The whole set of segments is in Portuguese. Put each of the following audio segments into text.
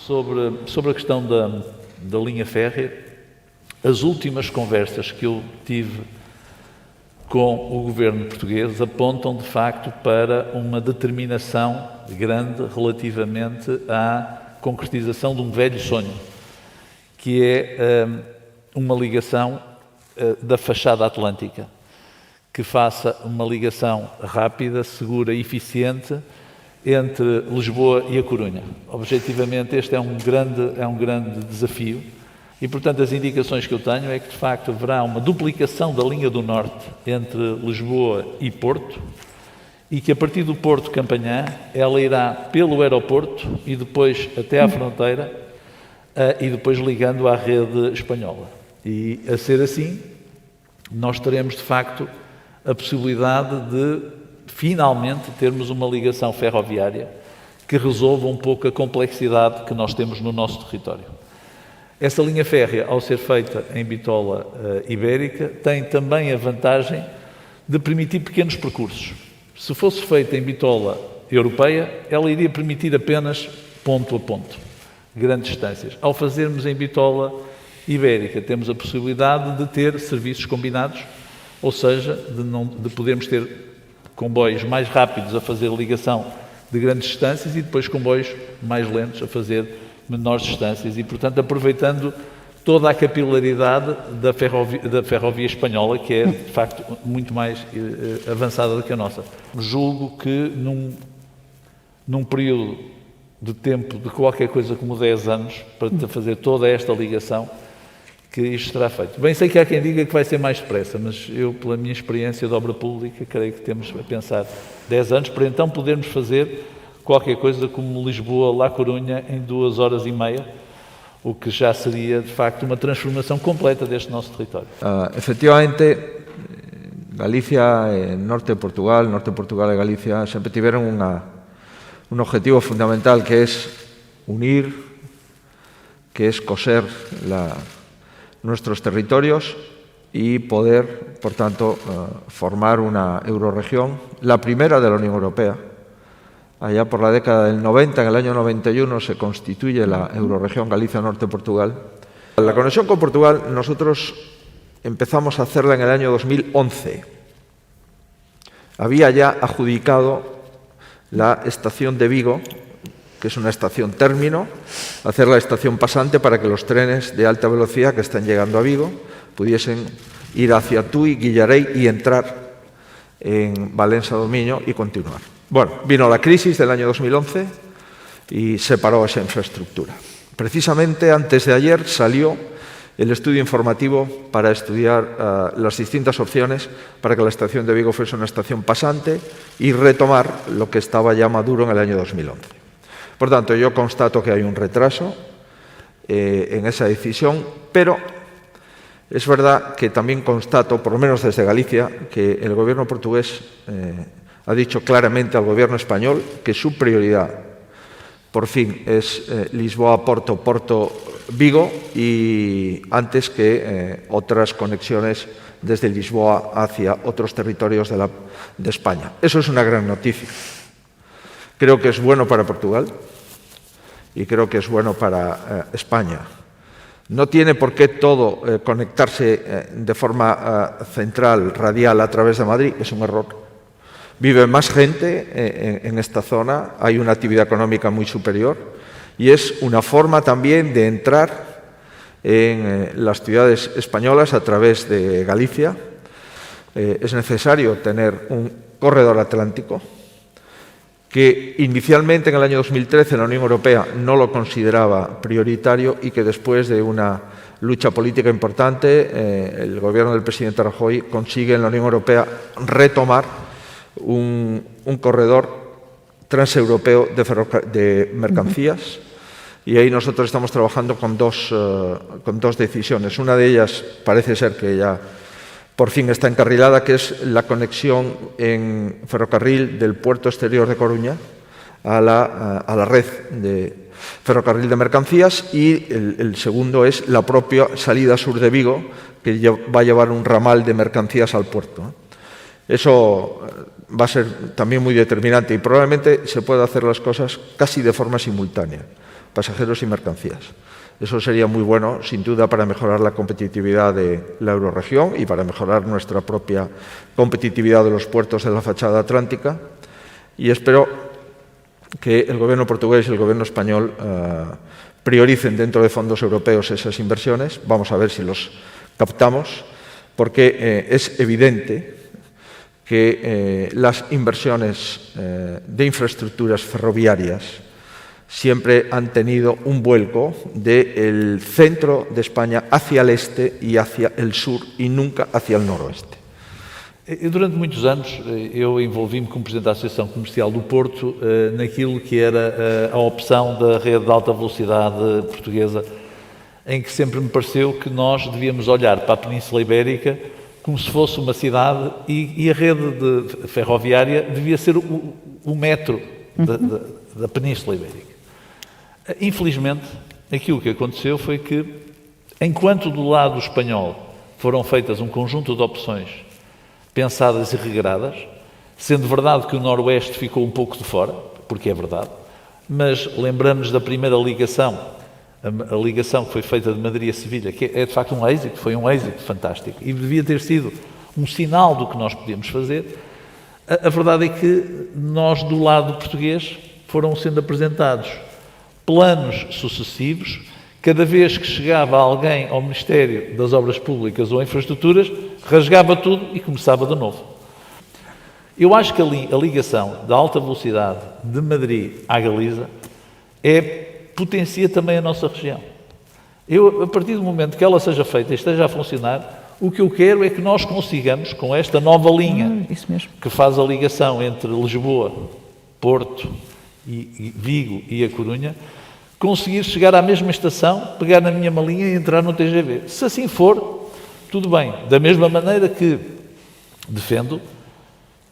Sobre a questão da linha férrea, as últimas conversas que eu tive com o governo português apontam, de facto, para uma determinação grande relativamente à concretização de um velho sonho, que é uma ligação da fachada atlântica, que faça uma ligação rápida, segura e eficiente entre Lisboa e A Corunha. Objetivamente, este é um grande desafio e, portanto, as indicações que eu tenho é que, de facto, haverá uma duplicação da linha do Norte entre Lisboa e Porto e que, a partir do Porto Campanhã, ela irá pelo aeroporto e depois até à fronteira e depois ligando à rede espanhola. E, a ser assim, nós teremos, de facto, a possibilidade de, finalmente, termos uma ligação ferroviária que resolva um pouco a complexidade que nós temos no nosso território. Essa linha férrea, ao ser feita em bitola ibérica, tem também a vantagem de permitir pequenos percursos. Se fosse feita em bitola europeia, ela iria permitir apenas ponto a ponto, grandes distâncias. Ao fazermos em bitola ibérica, temos a possibilidade de ter serviços combinados, ou seja, de podermos ter comboios mais rápidos a fazer ligação de grandes distâncias e depois comboios mais lentos a fazer menores distâncias e, portanto, aproveitando toda a capilaridade da ferrovia espanhola, que é, de facto, muito mais avançada do que a nossa. Julgo que num período de tempo de qualquer coisa como 10 anos, para fazer toda esta ligação, que isto será feito. Bem, sei que há quem diga que vai ser mais depressa, mas eu, pela minha experiência de obra pública, creio que temos a pensar 10 anos para então podermos fazer qualquer coisa como Lisboa-La Corunha em 2 horas e meia, o que já seria, de facto, uma transformação completa deste nosso território. Efectivamente, Galicia, norte de Portugal e Galicia sempre tiveron un objetivo fundamental que es unir, que es coser nuestros territorios y poder, por tanto, formar una eurorregión, la primera de la Unión Europea. Allá por la década del 90, en el año 91, se constituye la eurorregión Galicia-Norte-Portugal. La conexión con Portugal nosotros empezamos a hacerla en el año 2011. Había ya adjudicado la estación de Vigo, que es una estación término, hacer la estación pasante para que los trenes de alta velocidad que están llegando a Vigo pudiesen ir hacia Tui, Guillarei y entrar en Valencia-Domiño y continuar. Bueno, vino la crisis del año 2011 y se paró esa infraestructura. Precisamente antes de ayer salió el estudio informativo para estudiar las distintas opciones para que la estación de Vigo fuese una estación pasante y retomar lo que estaba ya maduro en el año 2011. Por tanto, yo constato que hay un retraso en esa decisión, pero es verdad que también constato, por lo menos desde Galicia, que el gobierno portugués ha dicho claramente al gobierno español que su prioridad, por fin, es Lisboa-Porto, Porto-Vigo y antes que otras conexiones desde Lisboa hacia otros territorios de España. Eso es una gran noticia. Creo que es bueno para Portugal y creo que es bueno para España. No tiene por qué todo conectarse de forma central, radial, a través de Madrid, es un error. Vive más gente en esta zona, hay una actividad económica muy superior y es una forma también de entrar en las ciudades españolas a través de Galicia. Es necesario tener un corredor atlántico que inicialmente en el año 2013 la Unión Europea no lo consideraba prioritario y que después de una lucha política importante el gobierno del presidente Rajoy consigue en la Unión Europea retomar un corredor transeuropeo de mercancías y ahí nosotros estamos trabajando con dos decisiones. Una de ellas parece ser que ya por fin está encarrilada, que es la conexión en ferrocarril del puerto exterior de Coruña a la red de ferrocarril de mercancías y el segundo es la propia salida sur de Vigo, que va a llevar un ramal de mercancías al puerto. Eso va a ser también muy determinante y probablemente se pueda hacer las cosas casi de forma simultánea pasajeros y mercancías. Eso sería muy bueno, sin duda, para mejorar la competitividad de la eurorregión y para mejorar nuestra propia competitividad de los puertos de la fachada atlántica. Y espero que el gobierno portugués y el gobierno español prioricen dentro de fondos europeos esas inversiones. Vamos a ver si los captamos, porque es evidente que las inversiones de infraestructuras ferroviarias siempre han tenido un vuelco del centro de España hacia el este y hacia el sur e nunca hacia el noroeste. Durante muitos anos eu envolvi-me como Presidente da Associação Comercial do Porto naquilo que era a opção da rede de alta velocidade portuguesa, em que sempre me pareceu que nós devíamos olhar para a Península Ibérica como se fosse uma cidade e a rede ferroviária devia ser o metro da Península Ibérica. Infelizmente, aquilo que aconteceu foi que, enquanto do lado espanhol foram feitas um conjunto de opções pensadas e regradas, sendo verdade que o Noroeste ficou um pouco de fora, porque é verdade, mas lembramos da primeira ligação, a ligação que foi feita de Madrid a Sevilha, que é de facto um êxito, foi um êxito fantástico e devia ter sido um sinal do que nós podíamos fazer. A verdade é que nós, do lado português, foram sendo apresentados planos sucessivos. Cada vez que chegava alguém ao Ministério das Obras Públicas ou Infraestruturas, rasgava tudo e começava de novo. Eu acho que a ligação da alta velocidade de Madrid à Galiza potencia também a nossa região. A partir do momento que ela seja feita e esteja a funcionar, o que eu quero é que nós consigamos, com esta nova linha que faz a ligação entre Lisboa, Porto, e Vigo e a Corunha, conseguir chegar à mesma estação, pegar na minha malinha e entrar no TGV. Se assim for, tudo bem. Da mesma maneira que defendo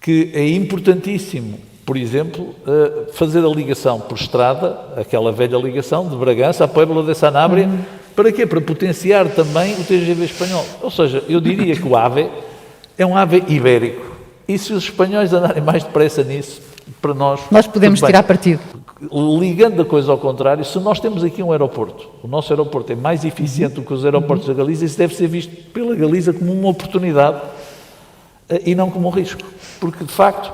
que é importantíssimo, por exemplo, fazer a ligação por estrada, aquela velha ligação de Bragança a Puebla de Sanabria. Para quê? Para potenciar também o TGV espanhol. Ou seja, eu diria que o AVE é um AVE ibérico. E se os espanhóis andarem mais depressa nisso, para nós podemos tirar partido. Ligando a coisa ao contrário, se nós temos aqui um aeroporto, o nosso aeroporto é mais eficiente do que os aeroportos da Galiza, isso deve ser visto pela Galiza como uma oportunidade e não como um risco. Porque, de facto,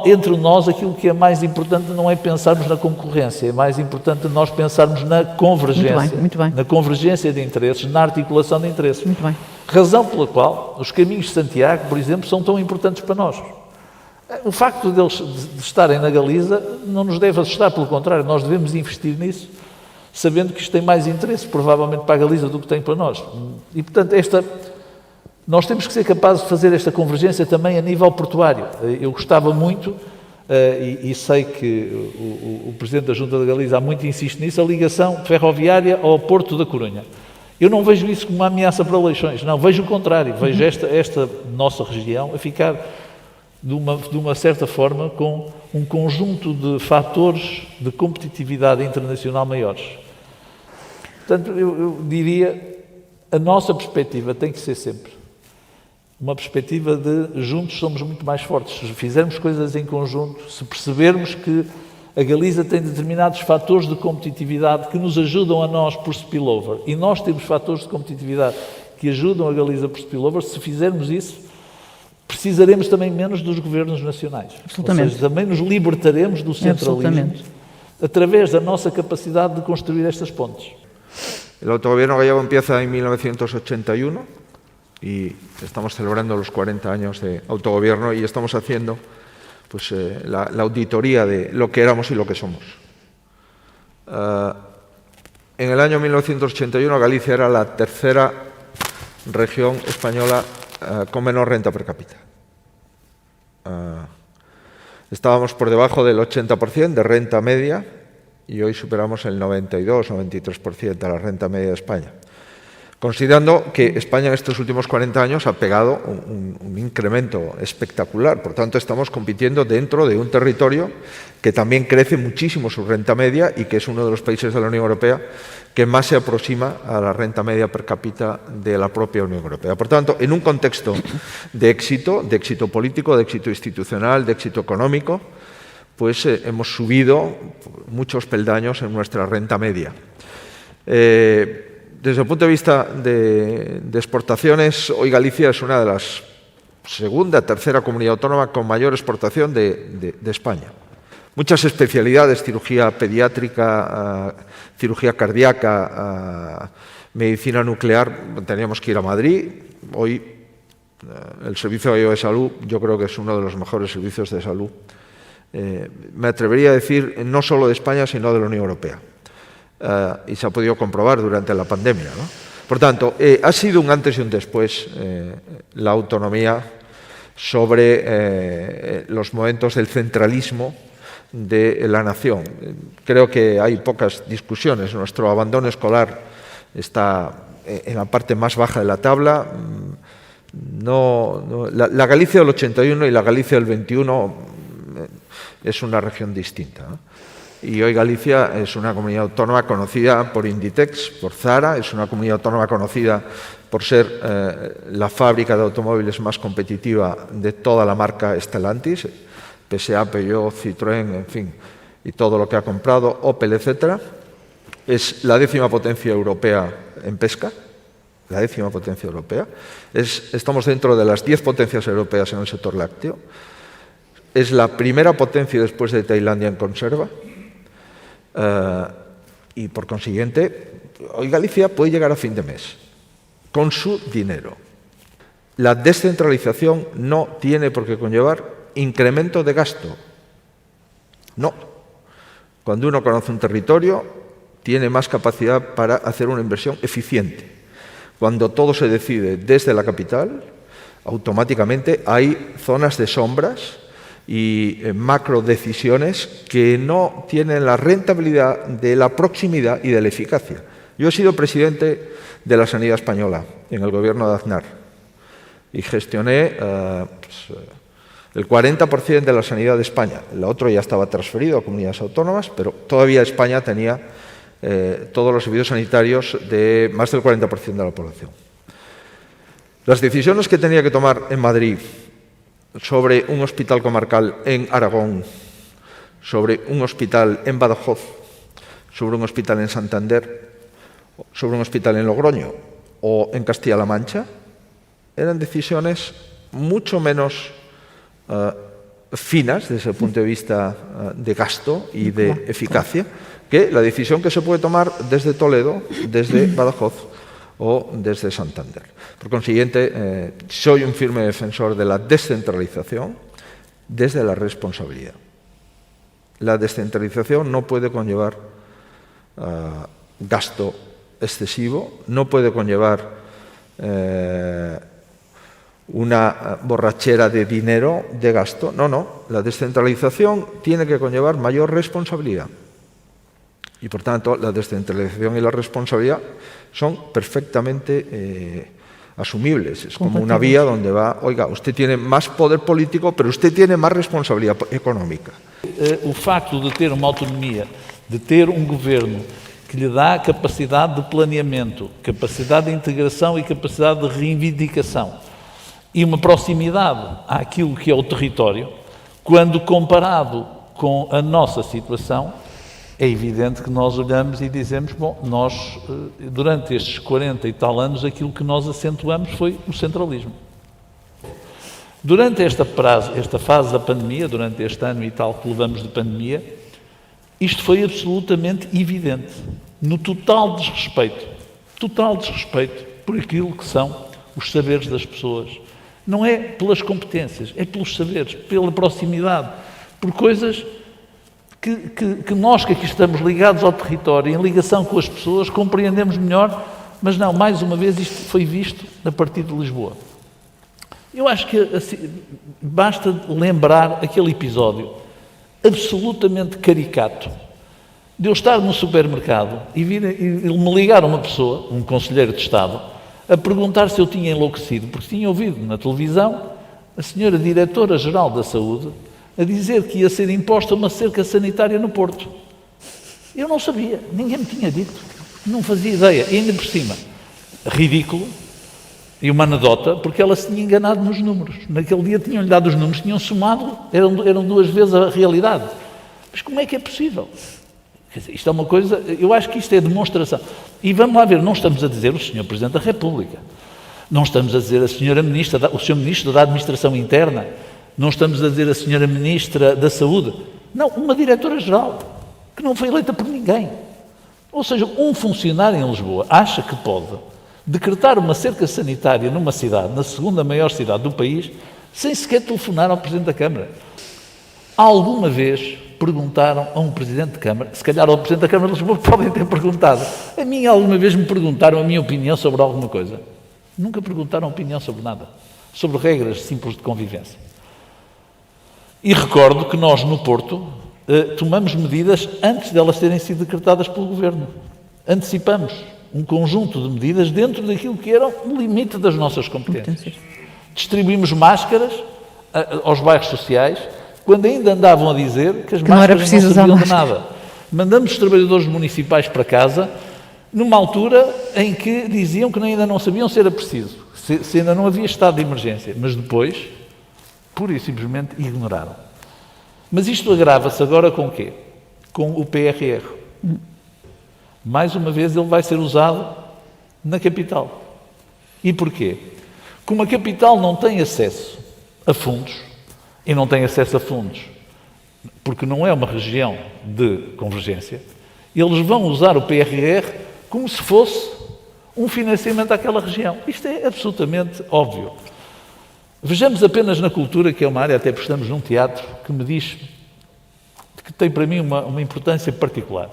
entre nós aquilo que é mais importante não é pensarmos na concorrência, é mais importante nós pensarmos na convergência. Muito bem. Na convergência de interesses, na articulação de interesses. Muito bem. Razão pela qual os caminhos de Santiago, por exemplo, são tão importantes para nós. O facto deles de estarem na Galiza não nos deve assustar, pelo contrário, nós devemos investir nisso, sabendo que isto tem mais interesse, provavelmente, para a Galiza do que tem para nós. E, portanto, nós temos que ser capazes de fazer esta convergência também a nível portuário. Eu gostava muito, e sei que o Presidente da Junta da Galiza há muito insiste nisso, a ligação ferroviária ao Porto da Corunha. Eu não vejo isso como uma ameaça para Leixões, não, vejo o contrário, vejo esta nossa região a ficar de uma certa forma, com um conjunto de fatores de competitividade internacional maiores. Portanto, eu diria, a nossa perspectiva tem que ser sempre uma perspectiva de juntos somos muito mais fortes. Se fizermos coisas em conjunto, se percebermos que a Galiza tem determinados fatores de competitividade que nos ajudam a nós por spillover, e nós temos fatores de competitividade que ajudam a Galiza por spillover, se fizermos isso, precisaremos também menos dos governos nacionais. Absolutamente. Ou seja, também nos libertaremos do centralismo através da nossa capacidade de construir estas pontes. El autogobierno gallego empieza en 1981 y estamos celebrando los 40 años de autogobierno y estamos haciendo pues, la auditoría de lo que éramos y lo que somos. En el año 1981 Galicia era la tercera región española con menor renta per cápita. Estábamos por debajo del 80% de renta media y hoy superamos el 92-93% de la renta media de España. Considerando que España en estos últimos 40 años ha pegado un incremento espectacular. Por tanto, estamos compitiendo dentro de un territorio que también crece muchísimo su renta media y que es uno de los países de la Unión Europea que más se aproxima a la renta media per cápita de la propia Unión Europea. Por tanto, en un contexto de éxito político, de éxito institucional, de éxito económico, pues hemos subido muchos peldaños en nuestra renta media. Desde el punto de vista de exportaciones, hoy Galicia es una de las segunda, tercera comunidad autónoma con mayor exportación de España. Muchas especialidades, cirugía pediátrica, cirugía cardíaca, medicina nuclear, teníamos que ir a Madrid. Hoy el Servicio de Salud yo creo que es uno de los mejores servicios de salud. Me atrevería a decir no solo de España, sino de la Unión Europea. Y se ha podido comprobar durante la pandemia, ¿no? Por tanto, ha sido un antes y un después la autonomía sobre los momentos del centralismo de la nación. Creo que hay pocas discusiones. Nuestro abandono escolar está en la parte más baja de la tabla. La Galicia del 81 y la Galicia del 21 es una región distinta, ¿no? Y hoy Galicia es una comunidad autónoma conocida por Inditex, por Zara, es una comunidad autónoma conocida por ser la fábrica de automóviles más competitiva de toda la marca Stellantis, PSA, Peugeot, Citroën, en fin, y todo lo que ha comprado, Opel, etc. Es la 10ª potencia europea en pesca, la 10ª potencia europea. Estamos dentro de las 10 potencias europeas en el sector lácteo. Es la primera potencia después de Tailandia en conserva. Y por consiguiente, hoy Galicia puede llegar a fin de mes con su dinero. La descentralización no tiene por qué conllevar incremento de gasto. No. Cuando uno conoce un territorio, tiene más capacidad para hacer una inversión eficiente. Cuando todo se decide desde la capital, automáticamente hay zonas de sombras y macro decisiones que no tienen la rentabilidad de la proximidad y de la eficacia. Yo he sido presidente de la Sanidad Española en el gobierno de Aznar y gestioné el 40% de la sanidad de España. El otro ya estaba transferido a comunidades autónomas, pero todavía España tenía todos los servicios sanitarios de más del 40% de la población. Las decisiones que tenía que tomar en Madrid sobre un hospital comarcal en Aragón, sobre un hospital en Badajoz, sobre un hospital en Santander, sobre un hospital en Logroño o en Castilla-La Mancha, eran decisiones mucho menos finas desde el punto de vista de gasto y de eficacia que la decisión que se puede tomar desde Toledo, desde Badajoz o desde Santander. Por consiguiente, soy un firme defensor de la descentralización desde la responsabilidad. La descentralización no puede conllevar gasto excesivo, no puede conllevar una borrachera de dinero, de gasto. No. La descentralización tiene que conllevar mayor responsabilidad. Y, por tanto, la descentralización y la responsabilidad son perfectamente asumibles. Es como una vía donde va, oiga, usted tiene más poder político, pero usted tiene más responsabilidad económica. O facto de ter uma autonomia, de ter um governo que lhe dá capacidade de planeamento, capacidade de integração e capacidade de reivindicação e uma proximidade àquilo que é o território, quando comparado com a nossa situação, é evidente que nós olhamos e dizemos, bom, nós, durante estes 40 e tal anos, aquilo que nós acentuamos foi o centralismo. Durante esta fase da pandemia, durante este ano e tal que levamos de pandemia, isto foi absolutamente evidente, no total desrespeito por aquilo que são os saberes das pessoas. Não é pelas competências, é pelos saberes, pela proximidade, por coisas que nós que aqui estamos ligados ao território, em ligação com as pessoas, compreendemos melhor, mas não, mais uma vez isto foi visto a partir de Lisboa. Eu acho que assim, basta lembrar aquele episódio absolutamente caricato de eu estar no supermercado e me ligar uma pessoa, um conselheiro de Estado, a perguntar se eu tinha enlouquecido, porque tinha ouvido na televisão a senhora Diretora-Geral da Saúde a dizer que ia ser imposta uma cerca sanitária no Porto. Eu não sabia, ninguém me tinha dito, não fazia ideia, e ainda por cima, ridículo, e uma anedota, porque ela se tinha enganado nos números. Naquele dia tinham-lhe dado os números, tinham somado, eram 2 vezes a realidade. Mas como é que é possível? Quer dizer, isto é uma coisa, eu acho que isto é demonstração. E vamos lá ver, não estamos a dizer o Sr. Presidente da República, não estamos a dizer a Sra. Ministra, o Sr. Ministro da Administração Interna, não estamos a dizer a Sra. Ministra da Saúde. Não, uma Diretora-Geral, que não foi eleita por ninguém. Ou seja, um funcionário em Lisboa acha que pode decretar uma cerca sanitária numa cidade, na segunda maior cidade do país, sem sequer telefonar ao Presidente da Câmara. Alguma vez perguntaram a um Presidente de Câmara, se calhar ao Presidente da Câmara de Lisboa podem ter perguntado, a mim alguma vez me perguntaram a minha opinião sobre alguma coisa? Nunca perguntaram opinião sobre nada, sobre regras simples de convivência. E recordo que nós no Porto tomamos medidas antes delas terem sido decretadas pelo Governo. Antecipamos um conjunto de medidas dentro daquilo que era o limite das nossas competências. Distribuímos máscaras aos bairros sociais, quando ainda andavam a dizer que as máscaras não serviam de nada. Mandamos os trabalhadores municipais para casa, numa altura em que diziam que ainda não sabiam se era preciso, se ainda não havia estado de emergência, mas depois, pura e simplesmente, ignoraram. Mas isto agrava-se agora com o quê? Com o PRR. Mais uma vez ele vai ser usado na capital. E porquê? Como a capital não tem acesso a fundos, e não tem acesso a fundos porque não é uma região de convergência, eles vão usar o PRR como se fosse um financiamento àquela região. Isto é absolutamente óbvio. Vejamos apenas na cultura, que é uma área, até porque estamos num teatro, que me diz que tem para mim uma importância particular.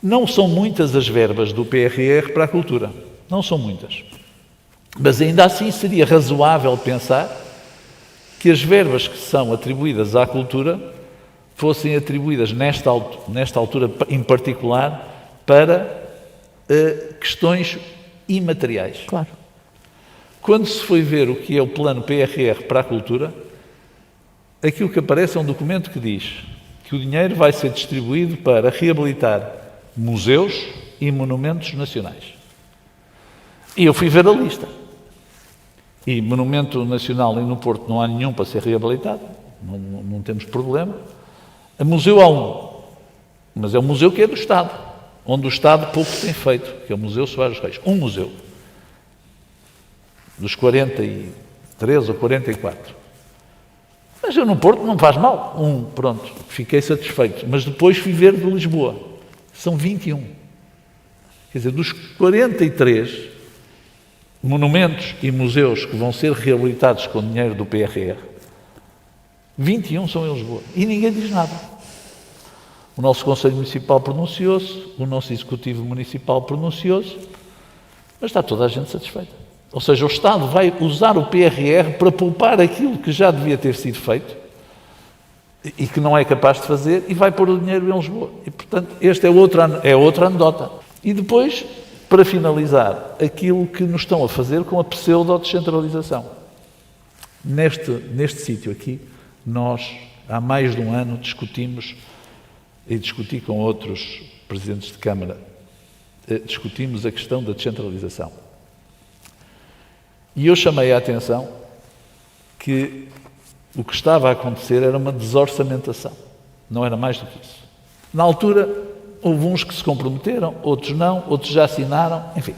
Não são muitas as verbas do PRR para a cultura. Não são muitas. Mas ainda assim seria razoável pensar que as verbas que são atribuídas à cultura fossem atribuídas nesta altura em particular para questões imateriais. Claro. Quando se foi ver o que é o plano PRR para a cultura, aquilo que aparece é um documento que diz que o dinheiro vai ser distribuído para reabilitar museus e monumentos nacionais. E eu fui ver a lista. E monumento nacional e no Porto não há nenhum para ser reabilitado, não temos problema. A museu há um, mas é um museu que é do Estado, onde o Estado pouco tem feito, que é o Museu Soares Reis. Um museu, dos 43 ou 44. Mas eu no Porto não faz mal, pronto, fiquei satisfeito. Mas depois fui ver de Lisboa, são 21. Quer dizer, dos 43 monumentos e museus que vão ser reabilitados com dinheiro do PRR, 21 são em Lisboa. E ninguém diz nada. O nosso Conselho Municipal pronunciou-se, o nosso Executivo Municipal pronunciou-se, mas está toda a gente satisfeita. Ou seja, o Estado vai usar o PRR para poupar aquilo que já devia ter sido feito e que não é capaz de fazer e vai pôr o dinheiro em Lisboa. E, portanto, este é outra anedota. E depois, para finalizar, aquilo que nos estão a fazer com a pseudo-descentralização. Neste sítio aqui, nós, há mais de um ano, discutimos, e discuti com outros presidentes de Câmara, discutimos a questão da descentralização. E eu chamei a atenção que o que estava a acontecer era uma desorçamentação, não era mais do que isso. Na altura, houve uns que se comprometeram, outros não, outros já assinaram, enfim,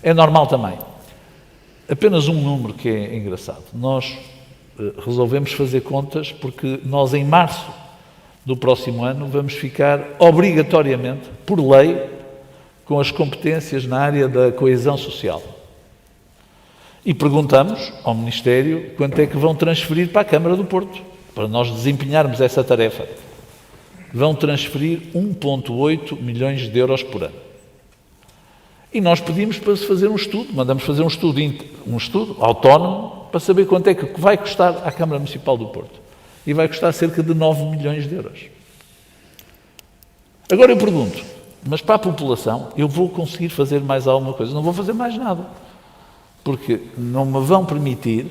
é normal também. Apenas um número que é engraçado. Nós resolvemos fazer contas porque nós, em março do próximo ano, vamos ficar obrigatoriamente, por lei, com as competências na área da coesão social. E perguntamos ao Ministério quanto é que vão transferir para a Câmara do Porto, para nós desempenharmos essa tarefa. Vão transferir 1,8 milhões de euros por ano. E nós pedimos para se fazer um estudo, mandamos fazer um estudo autónomo para saber quanto é que vai custar à Câmara Municipal do Porto. E vai custar cerca de 9 milhões de euros. Agora eu pergunto, mas para a população eu vou conseguir fazer mais alguma coisa? Não vou fazer mais nada. Porque não me vão permitir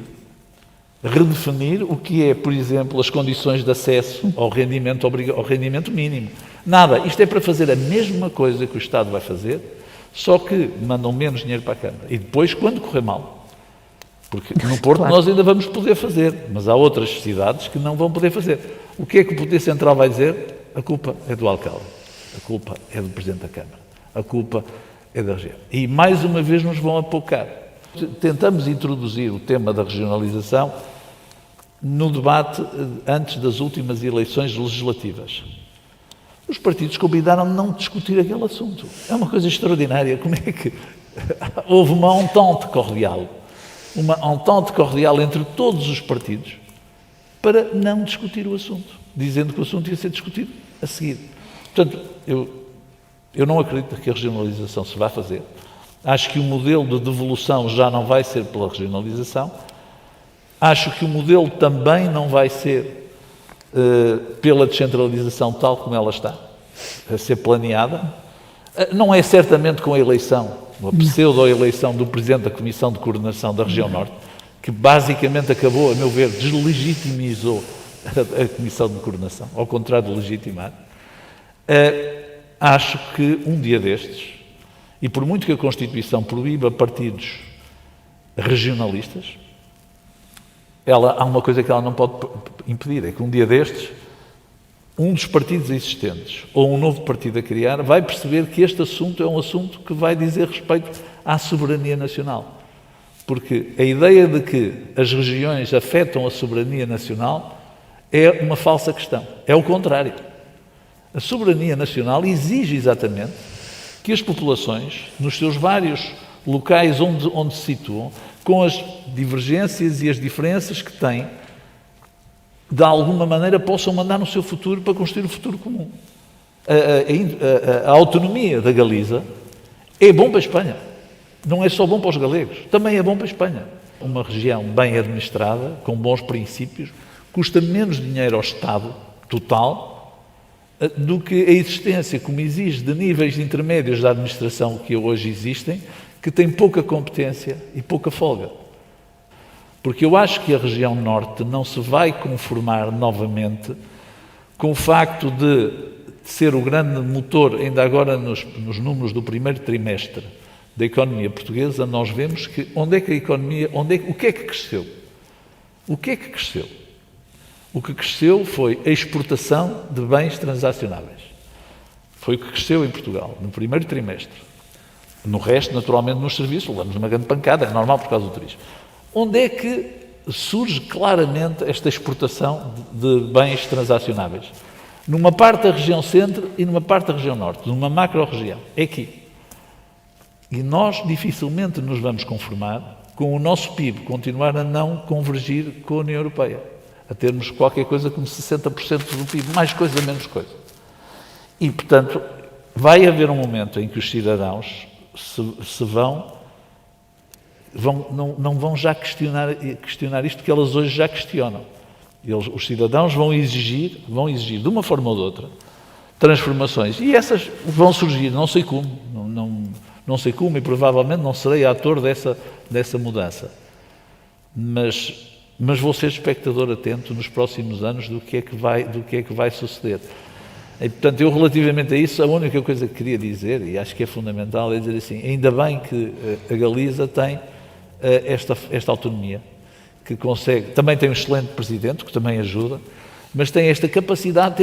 redefinir o que é, por exemplo, as condições de acesso ao rendimento mínimo. Nada. Isto é para fazer a mesma coisa que o Estado vai fazer, só que mandam menos dinheiro para a Câmara. E depois, quando correr mal, Porque no Porto nós ainda vamos poder fazer, mas há outras cidades que não vão poder fazer. O que é que o Poder Central vai dizer? A culpa é do alcalde, a culpa é do Presidente da Câmara, a culpa é da região. E mais uma vez nos vão apocar. Tentamos introduzir o tema da regionalização no debate antes das últimas eleições legislativas. Os partidos combinaram não discutir aquele assunto. É uma coisa extraordinária. Como é que houve uma entente cordial? Uma entente cordial entre todos os partidos para não discutir o assunto, dizendo que o assunto ia ser discutido a seguir. Portanto, eu não acredito que a regionalização se vá fazer. Acho que o modelo de devolução já não vai ser pela regionalização. Acho que o modelo também não vai ser pela descentralização tal como ela está a ser planeada. Não é certamente com a eleição, uma pseudo-eleição do Presidente da Comissão de Coordenação da Região Norte, que basicamente acabou, a meu ver, deslegitimizou a Comissão de Coordenação, ao contrário de legitimar. Acho que um dia destes, e por muito que a Constituição proíba partidos regionalistas, há uma coisa que ela não pode impedir, é que um dia destes, um dos partidos existentes ou um novo partido a criar vai perceber que este assunto é um assunto que vai dizer respeito à soberania nacional. Porque a ideia de que as regiões afetam a soberania nacional é uma falsa questão. É o contrário. A soberania nacional exige exatamente que as populações, nos seus vários locais onde se situam, com as divergências e as diferenças que têm, de alguma maneira possam mandar no seu futuro para construir um futuro comum. A autonomia da Galiza é bom para a Espanha. Não é só bom para os galegos, também é bom para a Espanha. Uma região bem administrada, com bons princípios, custa menos dinheiro ao Estado total do que a existência, como exige, de níveis intermédios da administração que hoje existem, que têm pouca competência e pouca folga. Porque eu acho que a região norte não se vai conformar novamente com o facto de ser o grande motor, ainda agora nos números do primeiro trimestre da economia portuguesa, nós vemos que o que é que cresceu? O que é que cresceu? O que cresceu foi a exportação de bens transacionáveis. Foi o que cresceu em Portugal, no primeiro trimestre. No resto, naturalmente, nos serviços, levamos uma grande pancada, é normal por causa do turismo. Onde é que surge claramente esta exportação de bens transacionáveis? Numa parte da região centro e numa parte da região norte, numa macro-região. É aqui. E nós dificilmente nos vamos conformar com o nosso PIB continuar a não convergir com a União Europeia. A termos qualquer coisa como 60% do PIB, mais coisa, menos coisa. E, portanto, vai haver um momento em que os cidadãos não vão já questionar isto que elas hoje já questionam. Os cidadãos vão exigir, de uma forma ou de outra, transformações. E essas vão surgir, não sei como, não sei como, e provavelmente não serei ator dessa mudança. Mas vou ser espectador atento nos próximos anos do que é que vai suceder. E, portanto, eu relativamente a isso, a única coisa que queria dizer, e acho que é fundamental, é dizer assim, ainda bem que a Galiza tem esta autonomia, que consegue, também tem um excelente presidente, que também ajuda, mas teve esta capacidade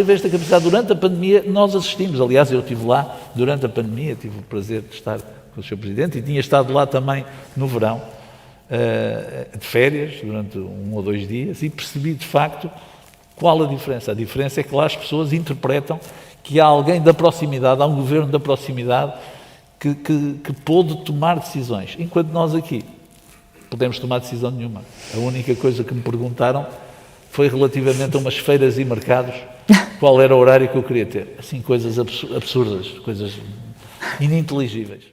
durante a pandemia, nós assistimos, aliás, eu estive lá durante a pandemia, tive o prazer de estar com o Sr. Presidente e tinha estado lá também no verão, de férias, durante 1 ou 2 dias, e percebi de facto qual a diferença. A diferença é que lá as pessoas interpretam que há alguém da proximidade, há um governo da proximidade que pôde tomar decisões, enquanto nós aqui podemos tomar decisão nenhuma. A única coisa que me perguntaram foi relativamente a umas feiras e mercados, qual era o horário que eu queria ter. Assim, coisas absurdas, coisas ininteligíveis.